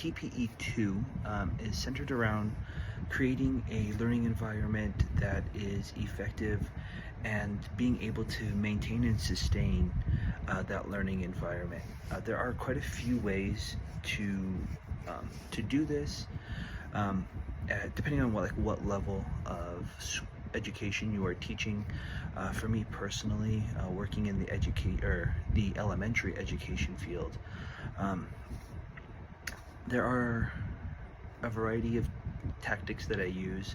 TPE2 is centered around creating a learning environment that is effective and being able to maintain and sustain that learning environment. There are quite a few ways to do this, depending on what level of education you are teaching. For me personally, working in the elementary education field, there are a variety of tactics that I use,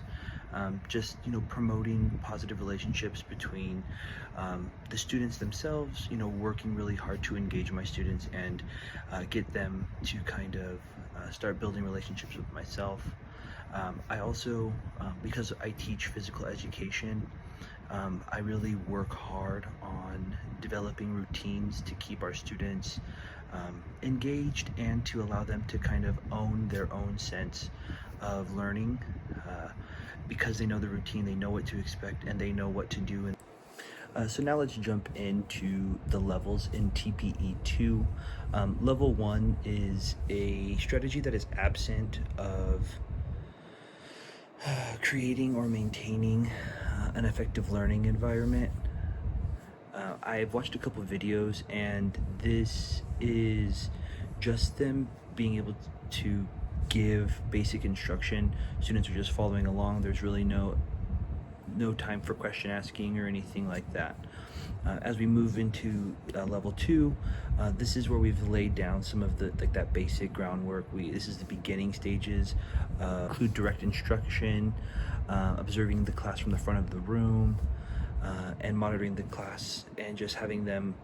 just promoting positive relationships between the students themselves, working really hard to engage my students and get them to kind of start building relationships with myself. I also, because I teach physical education, I really work hard on developing routines to keep our students engaged and to allow them to kind of own their own sense of learning, because they know the routine, they know what to expect, and they know what to do. So now let's jump into the levels in TPE2. Level 1 is a strategy that is absent of creating or maintaining an effective learning environment. I've watched a couple of videos, and this is just them being able to give basic instruction. Students are just following along. There's really no time for question asking or anything like that. As we move into level 2, this is where we've laid down some of that basic groundwork. This is the beginning stages, include direct instruction, observing the class from the front of the room, and monitoring the class, and just having them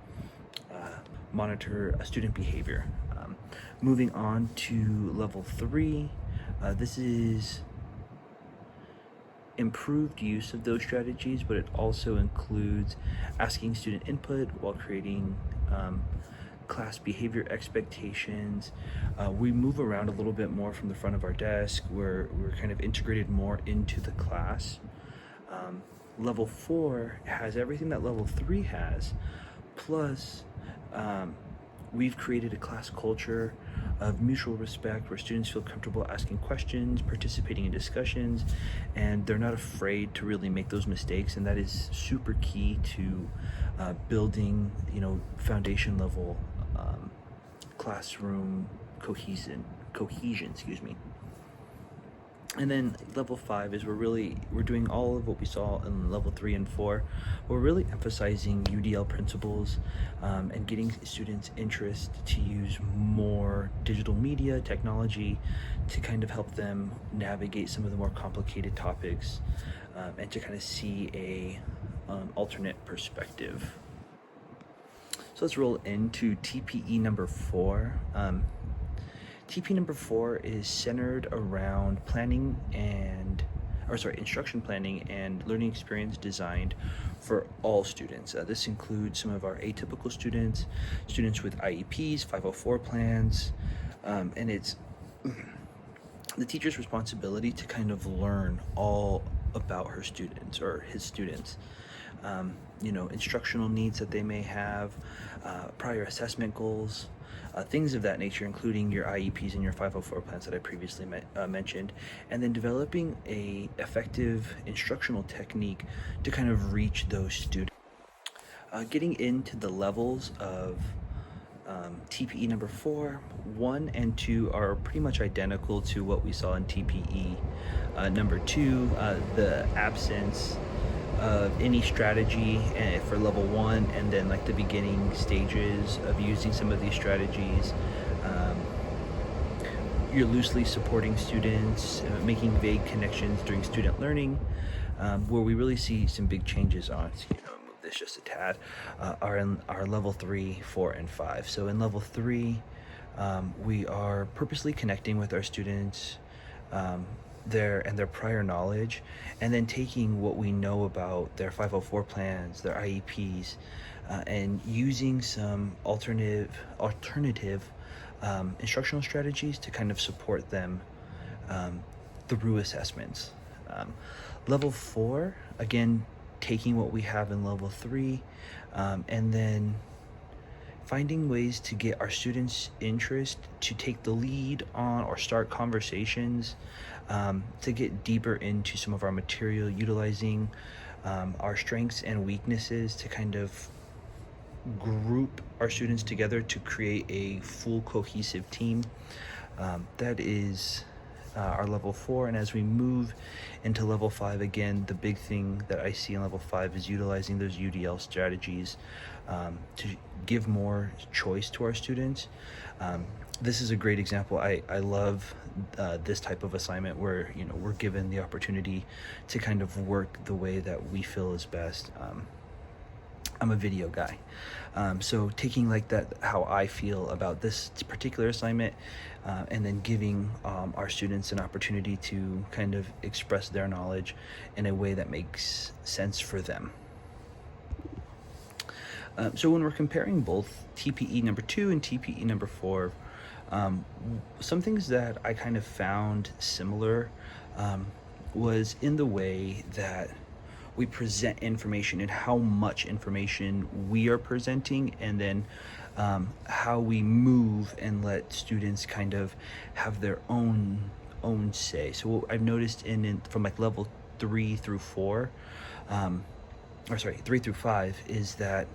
monitor student behavior. Moving on to level 3, this is improved use of those strategies, but it also includes asking student input while creating class behavior expectations. We move around a little bit more from the front of our desk. We're kind of integrated more into the class. Level 4 has everything that level 3 has, plus we've created a class culture of mutual respect where students feel comfortable asking questions, participating in discussions, and they're not afraid to really make those mistakes. And that is super key to building, foundation level classroom cohesion. Excuse me. And then level 5 is we're doing all of what we saw in level 3 and 4. We're really emphasizing UDL principles, and getting students' interest to use more digital media technology to kind of help them navigate some of the more complicated topics, and to kind of see a alternate perspective. So let's roll into TPE number 4. TP number 4 is centered around instruction planning and learning experience designed for all students. This includes some of our atypical students with IEPs, 504 plans, and it's the teacher's responsibility to kind of learn all about her students or his students. Instructional needs that they may have, prior assessment goals, things of that nature, including your IEPs and your 504 plans that I previously mentioned, and then developing a effective instructional technique to kind of reach those students. Getting into the levels of TPE number 4, 1 and 2 are pretty much identical to what we saw in TPE number 2. The absence of any strategy for level 1, and then the beginning stages of using some of these strategies. You're loosely supporting students, making vague connections during student learning. Where we really see some big changes on, move this just a tad, are in our level 3, 4, and 5. So in level 3, we are purposely connecting with our students, their prior knowledge, and then taking what we know about their 504 plans, their IEPs, and using some alternative instructional strategies to kind of support them through assessments. Level 4, again, taking what we have in level 3, and then finding ways to get our students' interest to take the lead on or start conversations, to get deeper into some of our material, utilizing our strengths and weaknesses to kind of group our students together to create a full cohesive team. That is our level 4, and as we move into level 5, again, the big thing that I see in level 5 is utilizing those UDL strategies to give more choice to our students. This is a great example. I love this type of assignment where, you know, we're given the opportunity to kind of work the way that we feel is best. I'm a video guy, so taking like that, how I feel about this particular assignment, and then giving our students an opportunity to kind of express their knowledge in a way that makes sense for them. So when we're comparing both TPE number 2 and TPE number 4, some things that I kind of found similar was in the way that we present information and how much information we are presenting, and then how we move and let students kind of have their own say. So what I've noticed from like level 3 through 4, 3 through 5, is that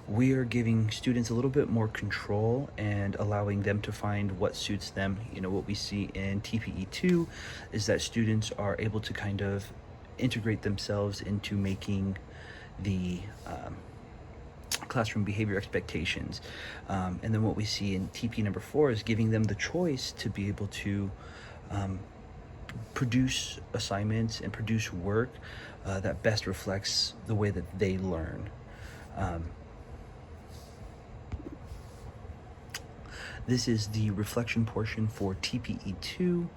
we are giving students a little bit more control and allowing them to find what suits them. You know, what we see in TPE2 is that students are able to kind of integrate themselves into making the classroom behavior expectations. And then what we see in TP number 4 is giving them the choice to be able to produce assignments and produce work that best reflects the way that they learn. This is the reflection portion for TPE2.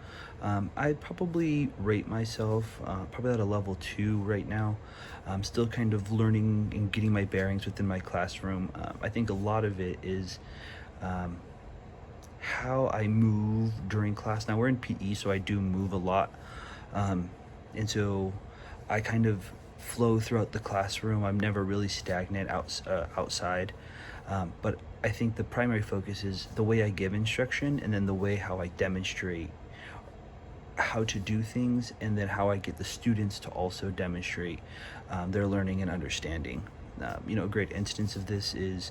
I'd probably rate myself probably at a level 2 right now. I'm still kind of learning and getting my bearings within my classroom. I think a lot of it is how I move during class. Now we're in PE, so I do move a lot. And so I kind of flow throughout the classroom. I'm never really stagnant outside. But I think the primary focus is the way I give instruction, and then the way how I demonstrate how to do things, and then how I get the students to also demonstrate their learning and understanding. You know, a great instance of this is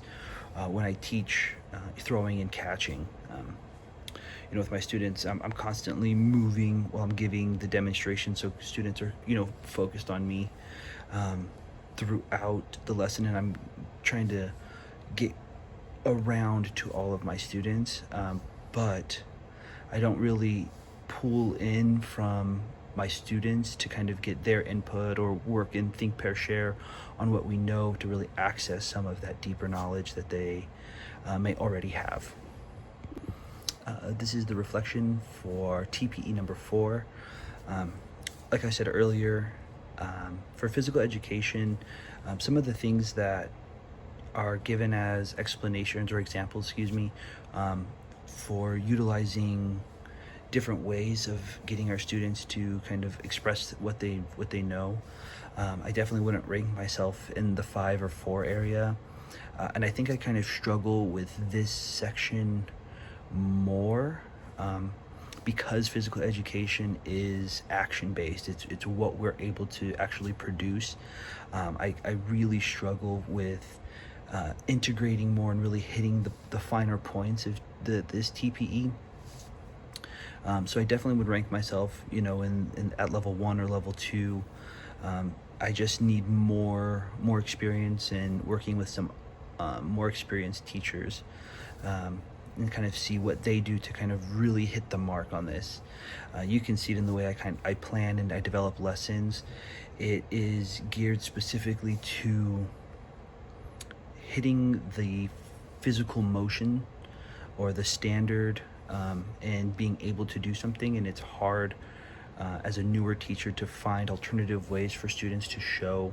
when I teach throwing and catching. You know, with my students, I'm constantly moving while I'm giving the demonstration, so students are, you know, focused on me throughout the lesson, and I'm trying to get around to all of my students, but I don't really pull in from my students to kind of get their input or work and think, pair, share on what we know to really access some of that deeper knowledge that they may already have. This is the reflection for TPE number 4. Like I said earlier, for physical education, some of the things that are given as explanations or examples, for utilizing different ways of getting our students to kind of express what they know. I definitely wouldn't rank myself in the 5 or 4 area, and I think I kind of struggle with this section more because physical education is action-based. It's what we're able to actually produce. I really struggle with integrating more and really hitting the finer points of this TPE. So I definitely would rank myself, you know, in at level 1 or level 2. I just need more experience in working with some more experienced teachers, and kind of see what they do to kind of really hit the mark on this. You can see it in the way I plan and I develop lessons. It is geared specifically to hitting the physical motion or the standard, and being able to do something. And it's hard as a newer teacher to find alternative ways for students to show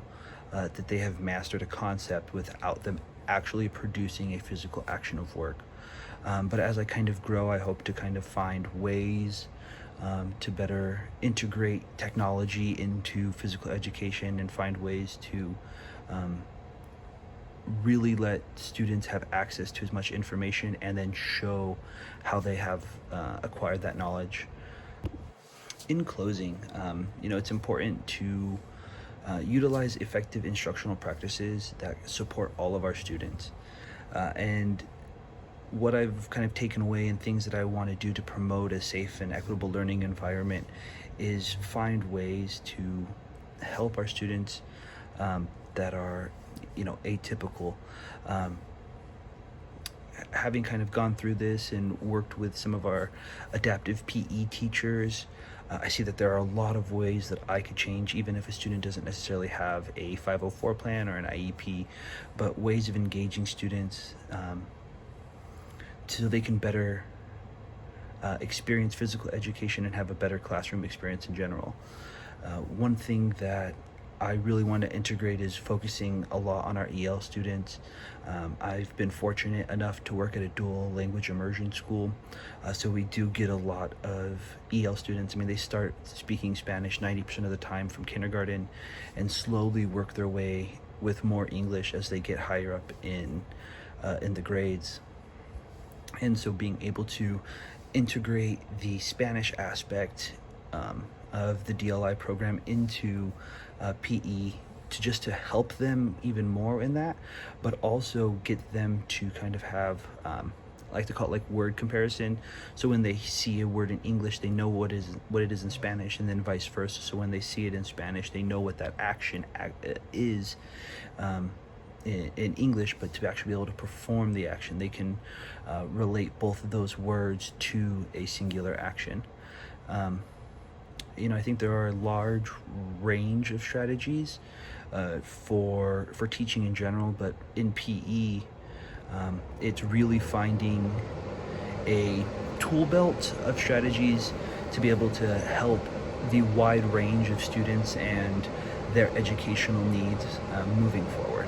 that they have mastered a concept without them actually producing a physical action of work. But as I kind of grow, I hope to kind of find ways to better integrate technology into physical education and find ways to really let students have access to as much information and then show how they have acquired that knowledge. In closing, it's important to utilize effective instructional practices that support all of our students. And what I've kind of taken away and things that I want to do to promote a safe and equitable learning environment is find ways to help our students that are, atypical. Having kind of gone through this and worked with some of our adaptive PE teachers, I see that there are a lot of ways that I could change, even if a student doesn't necessarily have a 504 plan or an IEP, but ways of engaging students so they can better experience physical education and have a better classroom experience in general. One thing that I really want to integrate is focusing a lot on our EL students. I've been fortunate enough to work at a dual language immersion school, so we do get a lot of EL students. I mean, they start speaking Spanish 90% of the time from kindergarten and slowly work their way with more English as they get higher up in the grades. And so being able to integrate the Spanish aspect of the DLI program into PE to help them even more in that, but also get them to kind of have, I like to call it like word comparison. So when they see a word in English, they know what it is in Spanish, and then vice versa. So when they see it in Spanish, they know what that action is in English, but to actually be able to perform the action, they can relate both of those words to a singular action. I think there are a large range of strategies for teaching in general, but in PE, it's really finding a tool belt of strategies to be able to help the wide range of students and their educational needs moving forward.